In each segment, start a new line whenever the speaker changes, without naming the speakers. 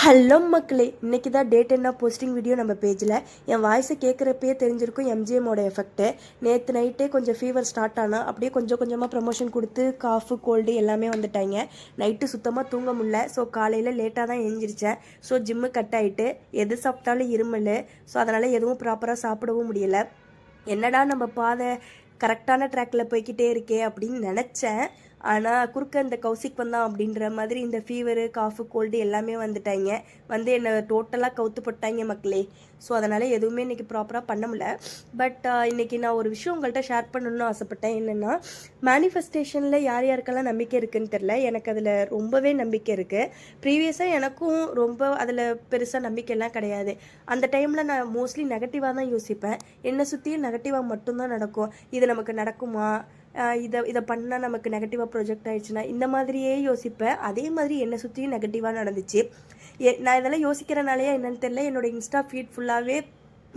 Hello மக்களே, இன்றைக்கி தான் டேட் என்ன போஸ்டிங் வீடியோ நம்ம பேஜில். என் வாய்ஸை கேட்குறப்பே தெரிஞ்சிருக்கும் எம்ஜிஎம்மோட எஃபெக்ட்டு. நேற்று நைட்டே கொஞ்சம் ஃபீவர் ஸ்டார்ட் ஆனால் அப்படியே கொஞ்சம் கொஞ்சமாக ப்ரமோஷன் கொடுத்து காஃபு கோல்டு எல்லாமே வந்துட்டாங்க. நைட்டு சுத்தமாக தூங்க முடியல. ஸோ காலையில் லேட்டாக தான் எழுந்திரிச்சேன். ஸோ ஜிம்மு கட் ஆகிட்டு எது சாப்பிட்டாலும் இருமல். ஸோ அதனால் எதுவும் ப்ராப்பராக சாப்பிடவும் முடியலை. என்னடா நம்ம பாதை கரெக்டான ட்ராக்கில் போய்கிட்டே இருக்கே அப்படின்னு நினச்சேன். ஆனால் குறுக்க இந்த கௌசிக் வந்தான் அப்படின்ற மாதிரி இந்த ஃபீவரு காஃபு கோல்டு எல்லாமே வந்துட்டாங்க. என்னை டோட்டலாக கவுத்து போட்டாங்க மக்களே. ஸோ அதனால் எதுவுமே இன்றைக்கி ப்ராப்பராக பண்ண முடியல. பட் இன்றைக்கி நான் ஒரு விஷயம் உங்கள்கிட்ட ஷேர் பண்ணணும்னு ஆசைப்பட்டேன். என்னென்னா, மேனிஃபெஸ்டேஷனில் யார் யாருக்கெல்லாம் நம்பிக்கை இருக்குதுன்னு தெரில. எனக்கு அதில் ரொம்பவே நம்பிக்கை இருக்குது. ப்ரீவியஸாக எனக்கும் ரொம்ப அதில் பெருசாக நம்பிக்கைலாம் கிடையாது. அந்த டைமில் நான் மோஸ்ட்லி நெகட்டிவாக தான் யோசிப்பேன். என்னை சுற்றியும் நெகட்டிவாக மட்டும்தான் நடக்கும். இது நமக்கு நடக்குமா, இதை பண்ணால் நமக்கு நெகட்டிவாக ப்ரொஜெக்ட் ஆகிடுச்சுன்னா, இந்த மாதிரியே யோசிப்பேன். அதே மாதிரி என்னை சுற்றியும் நெகட்டிவாக நடந்துச்சு. நான் இதெல்லாம் யோசிக்கிறனாலேயே என்னென்னு தெரியல, என்னோடய இன்ஸ்டா ஃபீட் ஃபுல்லாகவே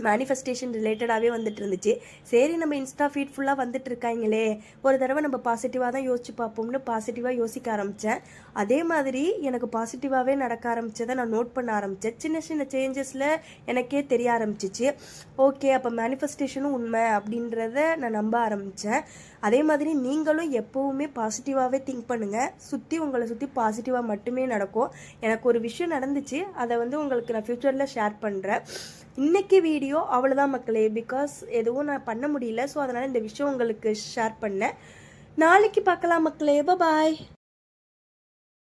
மேனிஃபெஸ்டேஷன் ரிலேட்டடாகவே வந்துட்டு இருந்துச்சு. சரி, நம்ம இன்ஸ்டா ஃபீட் ஃபுல்லாக வந்துட்டு இருக்காங்களே, ஒரு தடவை நம்ம பாசிட்டிவாக தான் யோசிச்சு பார்ப்போம்னு பாசிட்டிவாக யோசிக்க ஆரம்பித்தேன். அதே மாதிரி எனக்கு பாசிட்டிவாகவே நடக்க ஆரம்பித்ததை நான் நோட் பண்ண ஆரம்பித்தேன். சின்ன சின்ன சேஞ்சஸில் எனக்கே தெரிய ஆரம்பிச்சிச்சு. ஓகே, அப்போ மேனிஃபெஸ்டேஷனும் உண்மை அப்படின்றத நான் நம்ப ஆரம்பித்தேன். அதே மாதிரி நீங்களும் எப்போவுமே பாசிட்டிவாகவே திங்க் பண்ணுங்கள். உங்களை சுற்றி பாசிட்டிவாக மட்டுமே நடக்கும். எனக்கு ஒரு விஷயம் நடந்துச்சு, அதை உங்களுக்கு நான் ஃப்யூச்சரில் ஷேர் பண்ணுறேன். இன்றைக்கி வீடியோ அவ்வளோதான் மக்களே. பிகாஸ் எதுவும் நான் பண்ண முடியல. ஸோ அதனால் இந்த விஷயம் உங்களுக்கு ஷேர் பண்ணேன். நாளைக்கு பார்க்கலாம் மக்களே. பாய்.